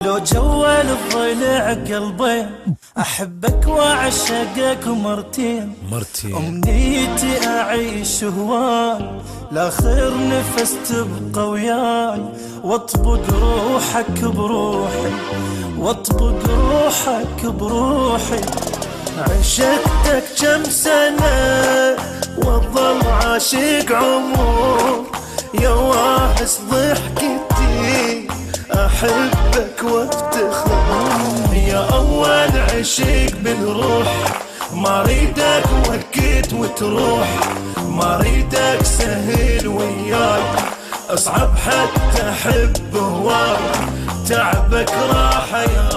لو جوال الضلع قلبين أحبك وأعشقك مرتين أمنيتي أعيش هواي لآخر نفس تبقى وياي واطبق روحك بروحي واطبق روحك بروحي. عشقتك كم سنة وظل عاشق عمر يا واحس ضحكتي أحبك وافتخر يا أول عشق بالروح ما ريدك وقت وتروح ما ريدك سهل وياي أصعب حتى أحب هواي تعبك راح يا